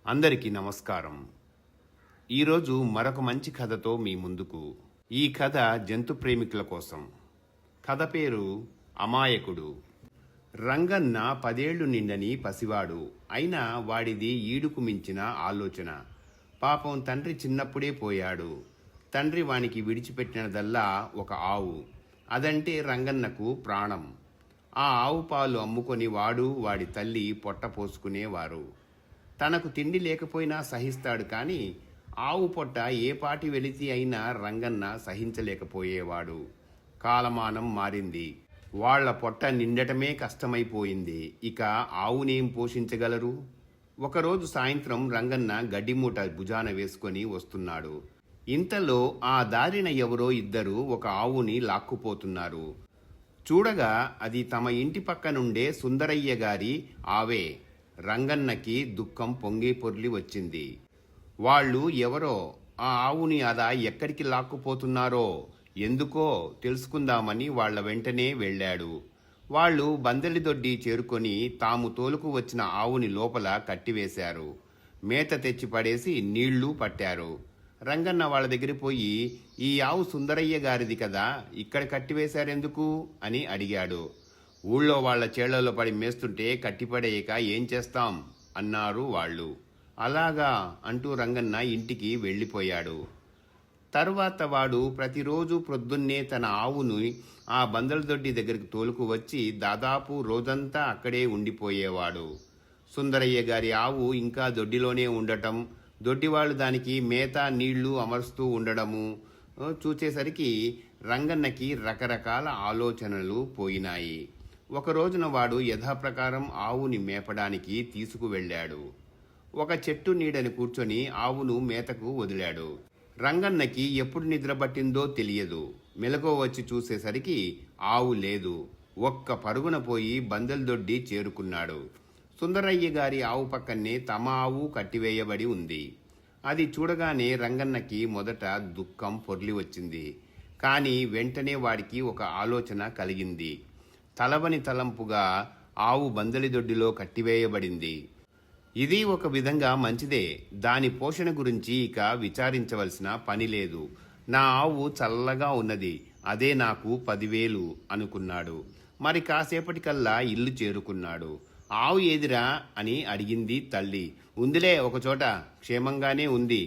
అందరికీ నమస్కారం. ఈరోజు మరొక మంచి కథతో మీ ముందుకు. ఈ కథ జంతు ప్రేమికుల కోసం. కథ పేరు అమాయకుడు. రంగన్న 10 ఏళ్లు నిండని పసివాడు. అయినా వాడిది ఈడుకు మించిన ఆలోచన. పాపం తండ్రి చిన్నప్పుడే పోయాడు. తండ్రి వానికి విడిచిపెట్టినదల్లా ఒక ఆవు. అదంటే రంగన్నకు ప్రాణం. ఆ ఆవు పాలు అమ్ముకొని వాడు వాడి తల్లి పొట్ట పోసుకునేవారు. తనకు తిండి లేకపోయినా సహిస్తాడు, కానీ ఆవు పొట్ట ఏ పాటి వెలితి అయినా రంగన్న సహించలేకపోయేవాడు. కాలమానం మారింది. వాళ్ల పొట్ట నిండటమే కష్టమైపోయింది. ఇక ఆవునేం పోషించగలరు? ఒకరోజు సాయంత్రం రంగన్న గడ్డిమూట భుజాన వేసుకొని వస్తున్నాడు. ఇంతలో ఆ దారిన ఎవరో ఇద్దరు ఒక ఆవుని లాక్కుపోతున్నారు. చూడగా అది తమ ఇంటి పక్క నుండే సుందరయ్య గారి ఆవే. రంగన్నకి దుఃఖం పొంగి పొర్లి వచ్చింది. వాళ్ళు ఎవరో, ఆ ఆవుని అదా ఎక్కడికి లాక్కుపోతున్నారో ఎందుకో తెలుసుకుందామని వాళ్ల వెంటనే వెళ్ళాడు. వాళ్ళు బందెలిదొడ్డి చేరుకొని తాము తోలుకు వచ్చిన ఆవుని లోపల కట్టివేశారు. మేత తెచ్చి పడేసి నీళ్లు పట్టారు. రంగన్న వాళ్ళ దగ్గర పోయి, ఈ ఆవు సుందరయ్య గారిది కదా, ఇక్కడ కట్టివేశారెందుకు అని అడిగాడు. ఊళ్ళో వాళ్ల చేళ్లలో పడి మేస్తుంటే కట్టిపడేయక ఏం చేస్తాం అన్నారు వాళ్ళు. అలాగా అంటూ రంగన్న ఇంటికి వెళ్ళిపోయాడు. తరువాత వాడు ప్రతిరోజు ప్రొద్దున్నే తన ఆవును ఆ బందలదొడ్డి దగ్గరికి తోలుకు వచ్చి దాదాపు రోజంతా అక్కడే ఉండిపోయేవాడు. సుందరయ్య గారి ఆవు ఇంకా దొడ్డిలోనే ఉండటం, దొడ్డివాళ్లు దానికి మేత నీళ్లు అమరుస్తూ ఉండడము చూచేసరికి రంగన్నకి రకరకాల ఆలోచనలు పోయినాయి. ఒక రోజున వాడు యథాప్రకారం ఆవుని మేపడానికి తీసుకువెళ్ళాడు. ఒక చెట్టు నీడని కూర్చొని ఆవును మేతకు వదిలాడు. రంగన్నకి ఎప్పుడు నిద్రపట్టిందో తెలియదు. మెలకువ వచ్చి చూసేసరికి ఆవు లేదు. ఒక్క పరుగున పోయి బందెలదొడ్డి చేరుకున్నాడు. సుందరయ్య గారి ఆవు పక్కనే తమ ఆవు కట్టివేయబడి ఉంది. అది చూడగానే రంగన్నకి మొదట దుఃఖం పొర్లి వచ్చింది. కానీ వెంటనే వాడికి ఒక ఆలోచన కలిగింది. తలవని తలంపుగా ఆవు బందెలిదొడ్డిలో కట్టివేయబడింది. ఇది ఒక విధంగా మంచిదే. దాని పోషణ గురించి ఇక విచారించవలసిన పని లేదు. నా ఆవు చల్లగా ఉన్నది, అదే నాకు 10,000 అనుకున్నాడు. మరి కాసేపటికల్లా ఇల్లు చేరుకున్నాడు. ఆవు ఏదిరా అని అడిగింది తల్లి. ఉందిలే ఒకచోట, క్షేమంగానే ఉంది.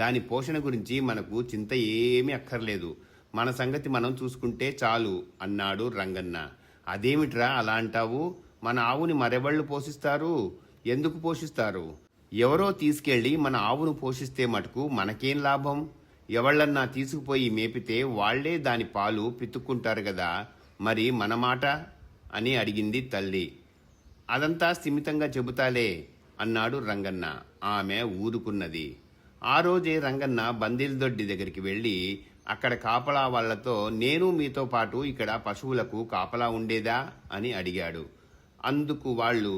దాని పోషణ గురించి మనకు చింత ఏమీ అక్కర్లేదు. మన సంగతి మనం చూసుకుంటే చాలు అన్నాడు రంగన్న. అదేమిట్రా అలా అంటావు? మన ఆవుని మరెవళ్ళు పోషిస్తారు? ఎందుకు పోషిస్తారు? ఎవరో తీసుకెళ్లి మన ఆవును పోషిస్తే మటుకు మనకేం లాభం? ఎవళ్ళన్నా తీసుకుపోయి మేపితే వాళ్లే దాని పాలు పితుక్కుంటారు కదా, మరి మన మాట అని అడిగింది తల్లి. అదంతా స్థిమితంగా చెబుతాలే అన్నాడు రంగన్న. ఆమె ఊరుకున్నది. ఆ రోజే రంగన్న బందెలదొడ్డి దగ్గరికి వెళ్ళి అక్కడ కాపలా వాళ్లతో, నేను మీతో పాటు ఇక్కడ పశువులకు కాపలా ఉండేదా అని అడిగాడు. అందుకు వాళ్ళు,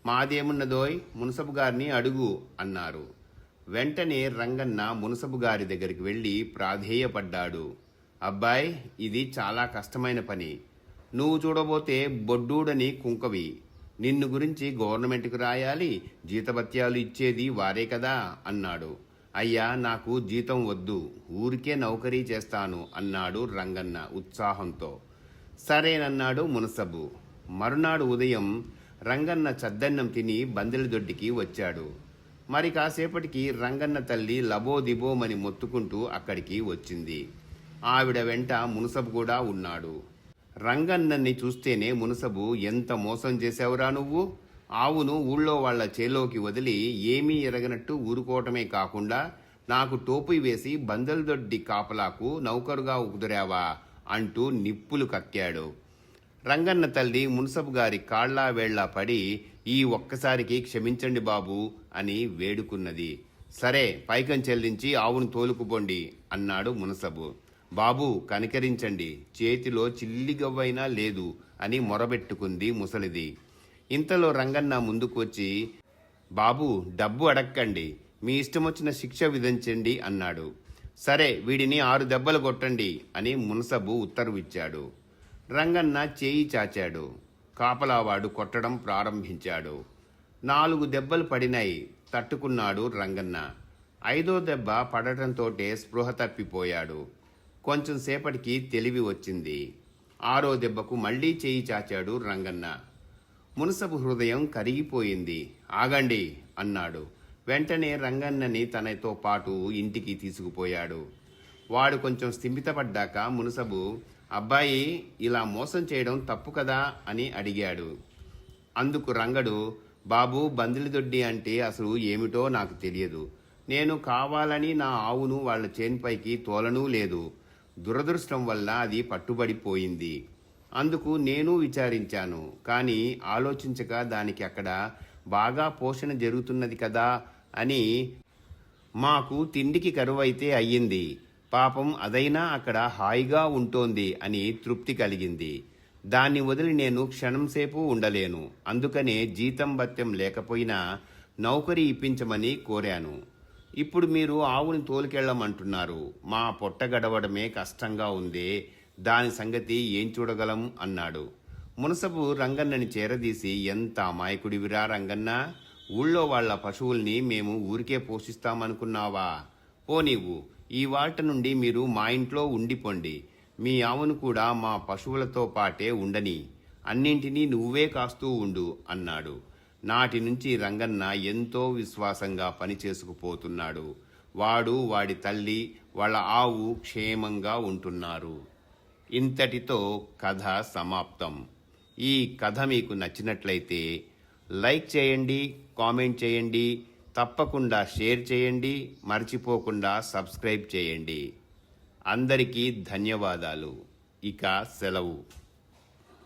మాదేమున్నదోయ్, మునసబు గారిని అడుగు అన్నారు. వెంటనే రంగన్న మునసబు గారి దగ్గరికి వెళ్ళి ప్రాధేయపడ్డాడు. అబ్బాయ్, ఇది చాలా కష్టమైన పని. నువ్వు చూడబోతే బొడ్డూడని కుంకవి. నిన్ను గురించి గవర్నమెంట్కు రాయాలి, జీతభత్యాలు ఇచ్చేది వారే కదా అన్నాడు. అయ్యా, నాకు జీతం వద్దు, ఊరికే నౌకరీ చేస్తాను అన్నాడు రంగన్న ఉత్సాహంతో. సరేనన్నాడు మునసబు. మరునాడు ఉదయం రంగన్న చద్దన్నం తిని బందెలదొడ్డికి వచ్చాడు. మరి కాసేపటికి రంగన్న తల్లి లబోదిబోమని మొత్తుకుంటూ అక్కడికి వచ్చింది. ఆవిడ వెంట మునసబు కూడా ఉన్నాడు. రంగన్నని చూస్తేనే మునసబు, ఎంత మోసం చేశావురా నువ్వు? ఆవును ఊళ్ళో వాళ్ల చేలోకి వదిలి ఏమీ ఎరగనట్టు ఊరుకోవటమే కాకుండా నాకు టోపీ వేసి బందెలదొడ్డి కాపలాకు నౌకరుగా కుదిరావా అంటూ నిప్పులు కక్కాడు. రంగన్న తల్లి మునసబు గారి కాళ్లా వేళ్లా పడి, ఈ ఒక్కసారికి క్షమించండి బాబు అని వేడుకున్నది. సరే, పైకం చెల్లించి ఆవును తోలుకుపోండి అన్నాడు మునసబు. బాబు కనికరించండి, చేతిలో చిల్లిగవ్వైనా లేదు అని మొరబెట్టుకుంది ముసలిది. ఇంతలో రంగన్న ముందుకు వచ్చి, బాబు డబ్బు అడక్కండి, మీ ఇష్టమొచ్చిన శిక్ష విధించండి అన్నాడు. సరే, వీడిని 6 దెబ్బలు కొట్టండి అని మునసబు ఉత్తర్విచ్చాడు. రంగన్న చేయి చాచాడు. కాపలావాడు కొట్టడం ప్రారంభించాడు. 4 దెబ్బలు పడినాయి. తట్టుకున్నాడు రంగన్న. 5వ దెబ్బ పడటంతోటే స్పృహ తప్పిపోయాడు. కొంచెం సేపటికి తెలివి వచ్చింది. 6వ దెబ్బకు మళ్లీ చేయి చాచాడు రంగన్న. మునసబు హృదయం కరిగిపోయింది. ఆగండి అన్నాడు. వెంటనే రంగన్నని తనతో పాటు ఇంటికి తీసుకుపోయాడు. వాడు కొంచెం స్థిమితపడ్డాక మునసబు, అబ్బాయి, ఇలా మోసం చేయడం తప్పు కదా అని అడిగాడు. అందుకు రంగడు, బాబు, బందిలిదొడ్డి అంటే అసలు ఏమిటో నాకు తెలియదు. నేను కావాలని నా ఆవును వాళ్ళ చేన్పైకి తోలనూ లేదు. దురదృష్టం వల్ల అది పట్టుబడిపోయింది. అందుకు నేను విచారించాను, కానీ ఆలోచించక దానికి అక్కడ బాగా పోషణ జరుగుతున్నది కదా అని మాకు తిండికి కరువైతే అయ్యింది. పాపం అదైనా అక్కడ హాయిగా ఉంటోంది అని తృప్తి కలిగింది. దాన్ని వదిలి నేను క్షణంసేపు ఉండలేను. అందుకనే జీతం భత్యం లేకపోయినా నౌకరీ ఇప్పించమని కోరాను. ఇప్పుడు మీరు ఆవుని తోలుకెళ్ళమంటున్నారు. మా పొట్ట గడవడమే కష్టంగా ఉందే, దాని సంగతి ఏం చూడగలం అన్నాడు. మునసబు రంగన్నని చేరదీసి, ఎంత అమాయకుడివిరా రంగన్న, ఊళ్ళో వాళ్ల పశువుల్ని మేము ఊరికే పోషిస్తామనుకున్నావా? పోనీవు, ఈ వాటి నుండి మీరు మా ఇంట్లో ఉండిపోండి. మీ ఆవును కూడా మా పశువులతో పాటే ఉండని, అన్నింటినీ నువ్వే కాస్తూ ఉండు అన్నాడు. నాటి నుంచి రంగన్న ఎంతో విశ్వాసంగా పనిచేసుకుపోతున్నాడు. వాడు, వాడి తల్లి, వాళ్ళ ఆవు క్షేమంగా ఉంటున్నారు. ఇంతటితో కథ సమాప్తం. ఈ కథ మీకు నచ్చినట్లయితే లైక్ చేయండి, కామెంట్ చేయండి, తప్పకుండా షేర్ చేయండి, మర్చిపోకుండా సబ్స్క్రైబ్ చేయండి. అందరికీ ధన్యవాదాలు. ఇక సెలవు.